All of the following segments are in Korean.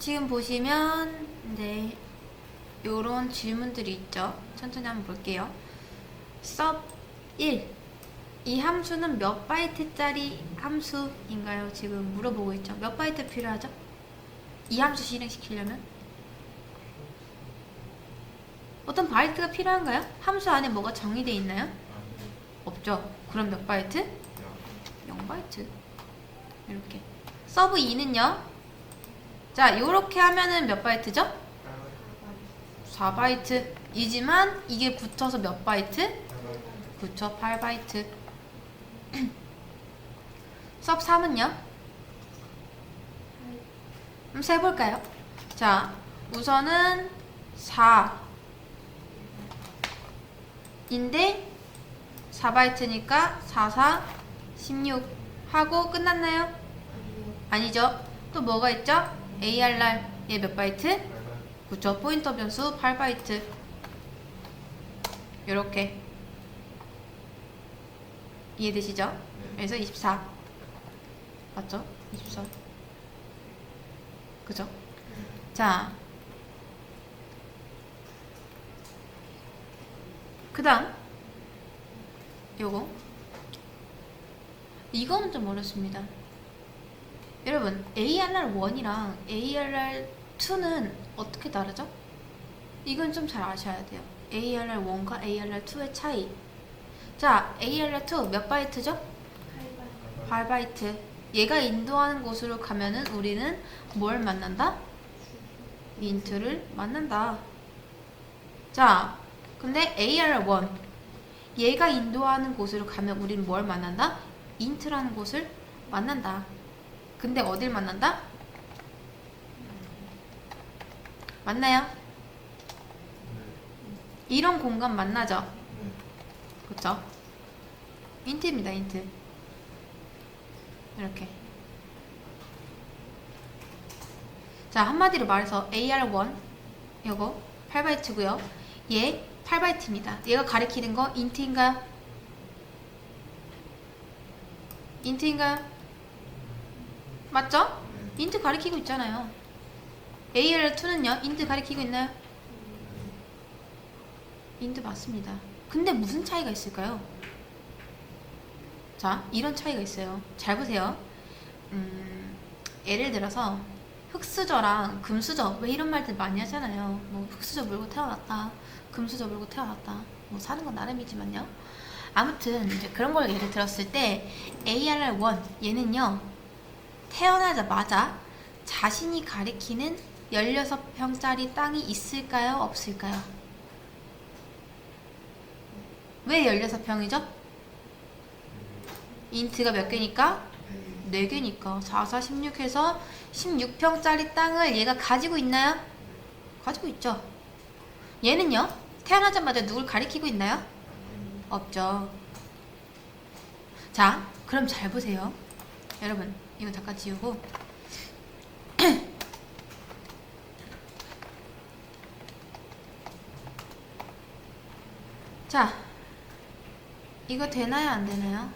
지금 보시면 이제 요런 질문들이 있죠. 천천히 한번 볼게요. sub 1. 이 함수는 몇 바이트짜리 함수인가요? 지금 물어보고 있죠. 몇 바이트 필요하죠? 이 함수 실행시키려면 어떤 바이트가 필요한가요? 함수 안에 뭐가 정의되어 있나요? 없죠. 그럼 몇 바이트? 0바이트. 이렇게. 서브 2는요? 자, 요렇게 하면은 몇 바이트죠? 4바이트. 이지만 이게 붙어서 몇 바이트? 그쵸, 8바이트. 서브 3은요? 한번 세볼까요? 자, 우선은 4인데 4바이트니까 4, 4, 16 하고 끝났나요? 아니죠. 또 뭐가 있죠? ARR 얘 몇 바이트? 그쵸, 포인터 변수 8바이트. 요렇게 이해되시죠? 그래서 24 맞죠? 24 그죠? 자, 그 다음 요거 이거는 좀 어렵습니다. 여러분, ARR1이랑 ARR2는 어떻게 다르죠? 이건 좀 잘 아셔야 돼요. ARR1과 ARR2의 차이. 자, ARR2 몇 바이트죠? 8바이트. 얘가 인도하는 곳으로 가면은 우리는 뭘 만난다? 인트를 만난다. 자, 근데 ARR1 얘가 인도하는 곳으로 가면 우리는 뭘 만난다? 인트라는 곳을 만난다. 근데 어딜 만난다? 맞나요? 이런 공간 만나죠? 그쵸? 인트입니다, 인트. 이렇게. 자, 한마디로 말해서 AR1 요거 8바이트고요. 얘 8바이트입니다. 얘가 가리키는 거 인트인가요? 인트인가요? 맞죠? 인트 가리키고 있잖아요. AR2는요? 인트 가리키고 있나요? 인트 맞습니다. 근데 무슨 차이가 있을까요? 자, 이런 차이가 있어요. 잘 보세요. 예를 들어서 흑수저랑 금수저, 왜 이런 말들 많이 하잖아요. 뭐 흑수저 물고 태어났다, 금수저 물고 태어났다. 뭐 사는 건 나름이지만요. 아무튼 이제 그런 걸 예를 들었을 때 ARR1 얘는요, 태어나자마자 자신이 가리키는 16평짜리 땅이 있을까요? 없을까요? 왜 16평이죠? 인트가 몇 개니까? 4개니까 4, 4, 16 해서 16평짜리 땅을 얘가 가지고 있나요? 가지고 있죠. 얘는요? 태어나자마자 누굴 가리키고 있나요? 없죠. 자, 그럼 잘 보세요. 여러분, 이거 잠깐 지우고 자, 이거 되나요? 안 되나요?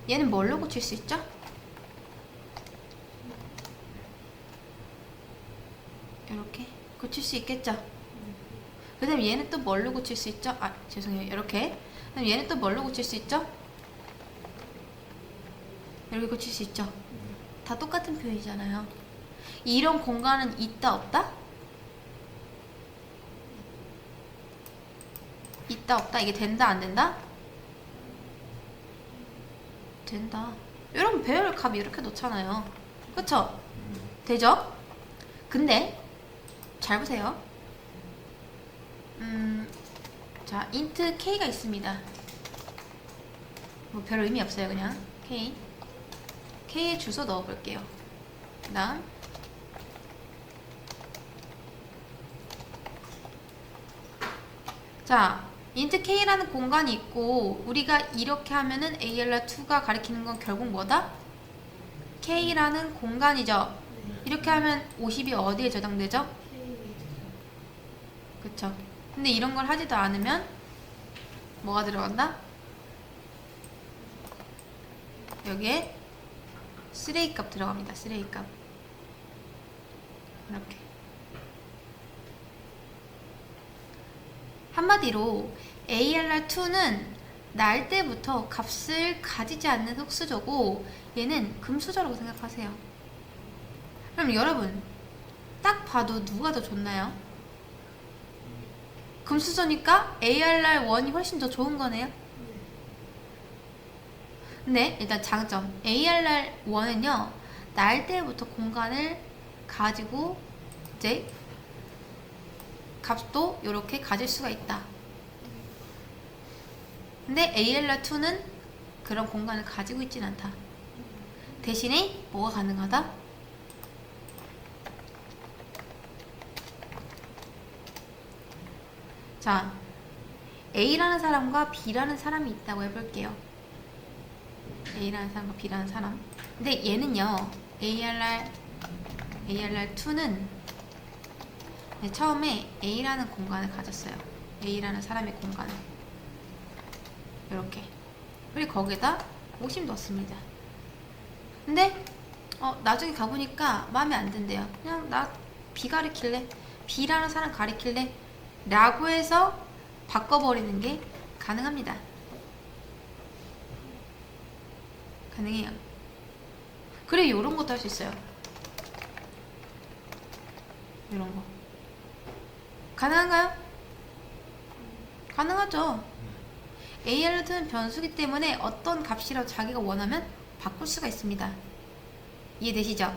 얘는 뭘로 고칠 수 있죠? 이렇게 고칠 수 있겠죠? 그 다음 얘는 또 뭘로 고칠 수 있죠? 아, 죄송해요. 이렇게. 그 다음 얘는 또 뭘로 고칠 수 있죠? 이렇게 고칠 수 있죠? 다 똑같은 표현이잖아요. 이런 공간은 있다 없다? 있다 없다? 이게 된다 안 된다? 된다. 여러분 배열 값 이렇게 놓잖아요. 그쵸? 되죠? 근데 잘 보세요. 자, int k가 있습니다. 뭐 별 의미 없어요. 그냥 k의 주소 넣어볼게요. 그 다음 자, int k라는 공간이 있고 우리가 이렇게 하면은 ALR2가 가리키는 건 결국 뭐다? k라는 공간이죠. 이렇게 하면 50이 어디에 저장되죠? 그쵸. 근데 이런 걸 하지도 않으면 뭐가 들어간다? 여기에 쓰레기 값 들어갑니다. 쓰레기 값. 이렇게. 한마디로 ALR2는 날 때부터 값을 가지지 않는 흙수저고 얘는 금수저라고 생각하세요. 그럼 여러분 딱 봐도 누가 더 좋나요? 금수저니까 ALR1이 훨씬 더 좋은 거네요. 근데 일단 장점 ALR1은요 날 때부터 공간을 가지고 이제 값도 이렇게 가질 수가 있다. 근데 ALR2는 그런 공간을 가지고 있진 않다. 대신에 뭐가 가능하다? 자, A라는 사람과 B라는 사람이 있다고 해볼게요. A라는 사람과 B라는 사람. 근데 얘는요, ALR2는 처음에 A라는 공간을 가졌어요. A라는 사람의 공간을. 이렇게. 그리고 거기에다 50 넣었습니다. 근데 나중에 가보니까 마음에 안 든대요. 그냥 나 B 가리킬래? B라는 사람 가리킬래? 라고 해서 바꿔버리는 게 가능합니다. 가능해요. 그리고 이런 것도 할 수 있어요. 이런 거. 가능한가요? 가능하죠. ALR는 변수기 때문에 어떤 값이라도 자기가 원하면 바꿀 수가 있습니다. 이해되시죠?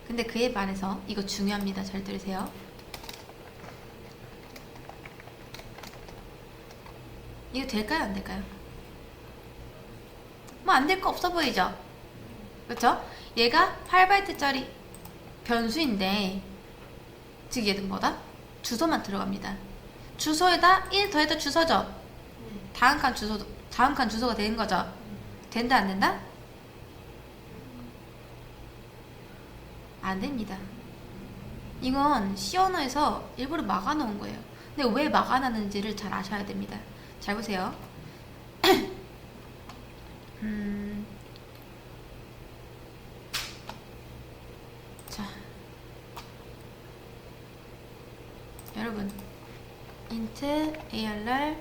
근데 그에 반해서 이거 중요합니다. 잘 들으세요. 이거 될까요? 안 될까요? 뭐 안 될 거 없어 보이죠? 그렇죠? 얘가 8바이트짜리 변수인데 즉 얘는 뭐다? 주소만 들어갑니다. 주소에다 1 더해도 주소죠? 다음 칸 주소가 되는 거죠? 된다 안 된다? 안 됩니다. 이건 C 언어에서 일부러 막아놓은 거예요. 근데 왜 막아놨는지를 잘 아셔야 됩니다. 잘 보세요. 자, 여러분, int ALR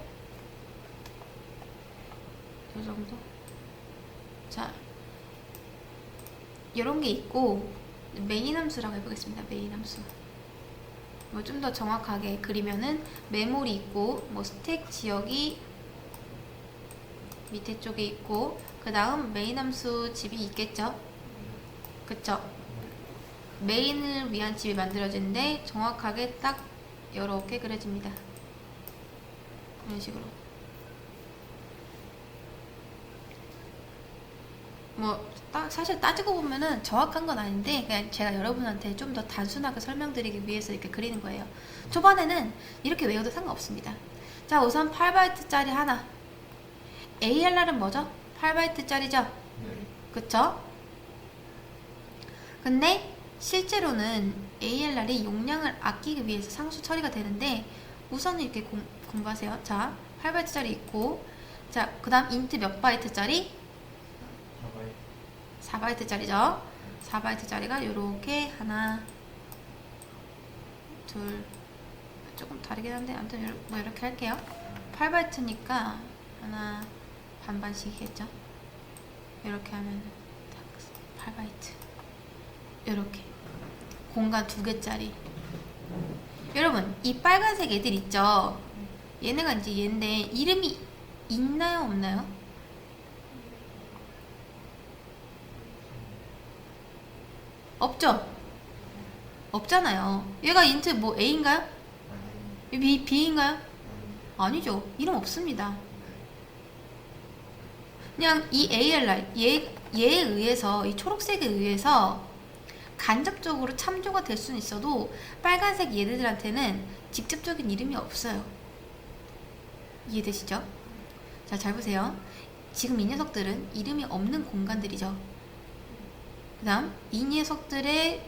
이 정도. 자, 이런 게 있고 메인 함수라고 해보겠습니다. 메인 함수. 뭐 좀 더 정확하게 그리면은 메모리 있고 뭐 스택 지역이 밑에 쪽에 있고 그 다음 메인 함수 집이 있겠죠. 그쵸? 메인을 위한 집이 만들어지는데 정확하게 딱 이렇게 그려집니다. 이런 식으로. 뭐 사실 따지고 보면은 정확한 건 아닌데 그냥 제가 여러분한테 좀 더 단순하게 설명드리기 위해서 이렇게 그리는 거예요. 초반에는 이렇게 외워도 상관없습니다. 자, 우선 8바이트짜리 하나. ALR은 뭐죠? 8바이트짜리죠? 네. 그쵸? 근데 실제로는 ALR이 용량을 아끼기 위해서 상수 처리가 되는데 우선은 이렇게 공부하세요. 자, 8바이트짜리 있고 자, 그 다음 int 몇 바이트짜리? 4바이트짜리죠? 4바이트짜리가 요렇게 하나 둘 조금 다르긴 한데 아무튼 뭐 이렇게 할게요. 8바이트니까 하나 반반씩이겠죠? 이렇게 하면 8바이트 이렇게 공간 2개짜리. 여러분 이 빨간색 애들 있죠? 얘네가 이제 얘인데 이름이 있나요 없나요? 없죠? 없잖아요. 얘가 int 뭐 A인가요? B인가요? 아니죠. 이름 없습니다. 그냥 이 ALR 얘에 의해서 이 초록색에 의해서 간접적으로 참조가 될 수는 있어도 빨간색 얘네들한테는 직접적인 이름이 없어요. 이해되시죠? 자, 잘 보세요. 지금 이 녀석들은 이름이 없는 공간들이죠. 그 다음 이 녀석들의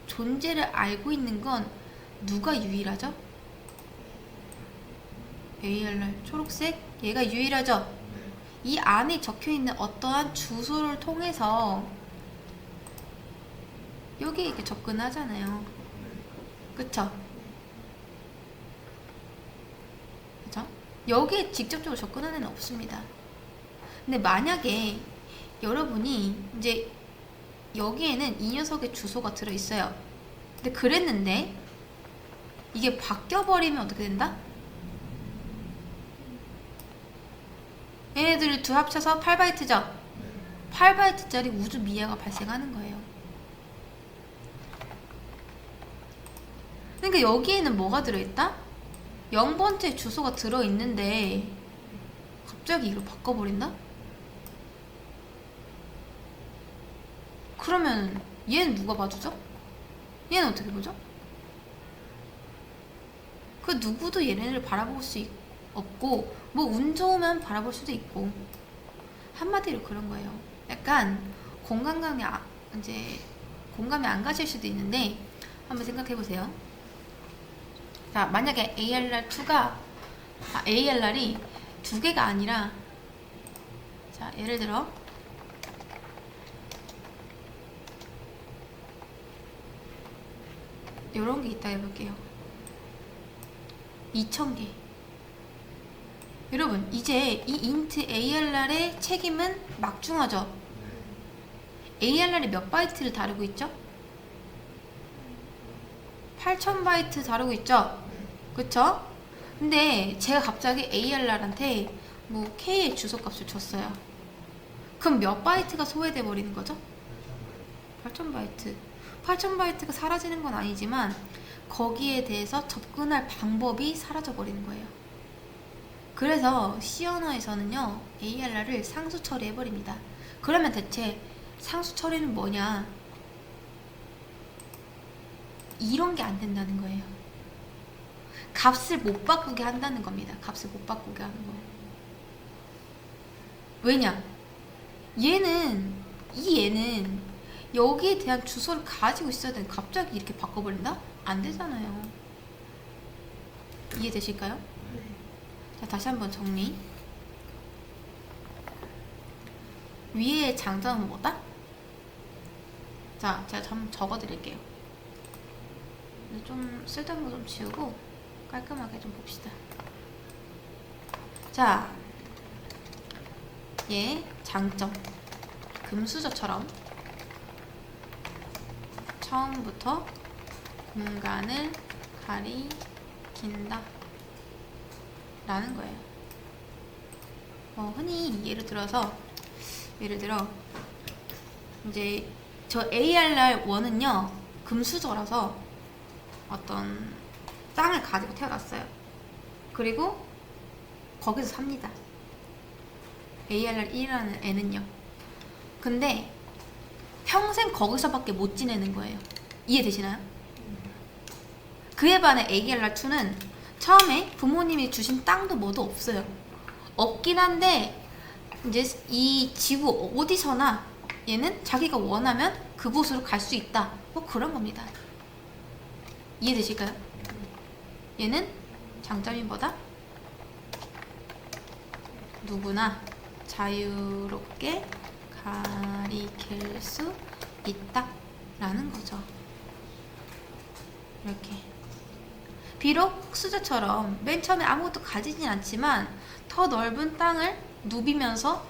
존재를 알고 있는 건 누가 유일하죠? ALR 초록색 얘가 유일하죠? 이 안에 적혀있는 어떠한 주소를 통해서 여기에 이렇게 접근하잖아요. 그쵸? 그쵸? 여기에 직접적으로 접근하는 애는 없습니다. 근데 만약에 여러분이 이제 여기에는 이 녀석의 주소가 들어있어요. 근데 그랬는데 이게 바뀌어버리면 어떻게 된다? 얘네들 두 합쳐서 8바이트죠? 8바이트짜리 우주 미해가 발생하는 거예요. 그러니까 여기에는 뭐가 들어있다? 0번째 주소가 들어있는데 갑자기 이걸 바꿔버린다? 그러면 얘는 누가 봐주죠? 얘는 어떻게 보죠? 그 누구도 얘네를 바라볼 수 없고 뭐 운 좋으면 바라볼 수도 있고 한마디로 그런 거예요. 약간 이제 공감이 안 가실 수도 있는데 한번 생각해 보세요. 자, 만약에 ALR이 두 개가 아니라, 자, 예를 들어 요런 게 있다 해볼게요. 2000개. 여러분, 이제 이 int ALR의 책임은 막중하죠? ALR이 몇 바이트를 다루고 있죠? 8000바이트 다루고 있죠? 그쵸? 근데 제가 갑자기 ALR한테 뭐 K의 주소값을 줬어요. 그럼 몇 바이트가 소외돼 버리는 거죠? 8000바이트. 8000바이트가 사라지는 건 아니지만 거기에 대해서 접근할 방법이 사라져 버리는 거예요. 그래서 C 언어에서는요, ALR을 상수 처리해 버립니다. 그러면 대체 상수 처리는 뭐냐? 이런 게 안 된다는 거예요. 값을 못 바꾸게 한다는 겁니다. 값을 못 바꾸게 하는 거. 왜냐? 얘는 여기에 대한 주소를 가지고 있어야 되는데 갑자기 이렇게 바꿔버린다? 안 되잖아요. 이해되실까요? 자, 다시 한번 정리. 위의 장점은 뭐다? 자, 제가 한번 적어드릴게요. 좀 쓸데없는 거 좀 지우고 깔끔하게 좀 봅시다. 자, 얘 장점. 금수저처럼 처음부터 공간을 가리킨다 라는 거예요. 흔히 예를 들어 이제 저 ARR1은요 금수저라서 어떤 땅을 가지고 태어났어요. 그리고 거기서 삽니다. ARR1이라는 애는요. 근데 평생 거기서밖에 못 지내는 거예요. 이해되시나요? 그에 반해 ARR2는 처음에 부모님이 주신 땅도 뭐도 없어요. 없긴 한데 이제 이 지구 어디서나 얘는 자기가 원하면 그곳으로 갈 수 있다. 뭐 그런 겁니다. 이해되실까요? 얘는 장점이 뭐다? 누구나 자유롭게 가리킬 수 있다 라는 거죠. 이렇게 비록 흑수저처럼 맨 처음에 아무것도 가지진 않지만 더 넓은 땅을 누비면서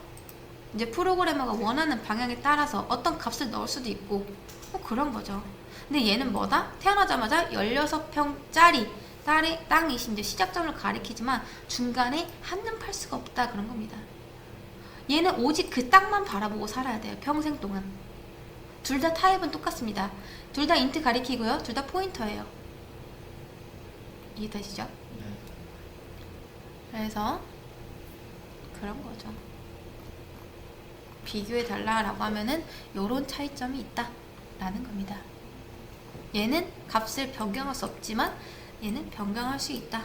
이제 프로그래머가 원하는 방향에 따라서 어떤 값을 넣을 수도 있고 뭐 그런 거죠. 근데 얘는 뭐다? 태어나자마자 16평짜리 땅이 이제 시작점을 가리키지만 중간에 한눈 팔 수가 없다 그런 겁니다. 얘는 오직 그 땅만 바라보고 살아야 돼요. 평생 동안. 둘 다 타입은 똑같습니다. 둘 다 인트 가리키고요. 둘 다 포인터예요. 이해되시죠? 네. 그래서 그런 거죠. 비교해달라라고 하면은 요런 차이점이 있다 라는 겁니다. 얘는 값을 변경할 수 없지만 얘는 변경할 수 있다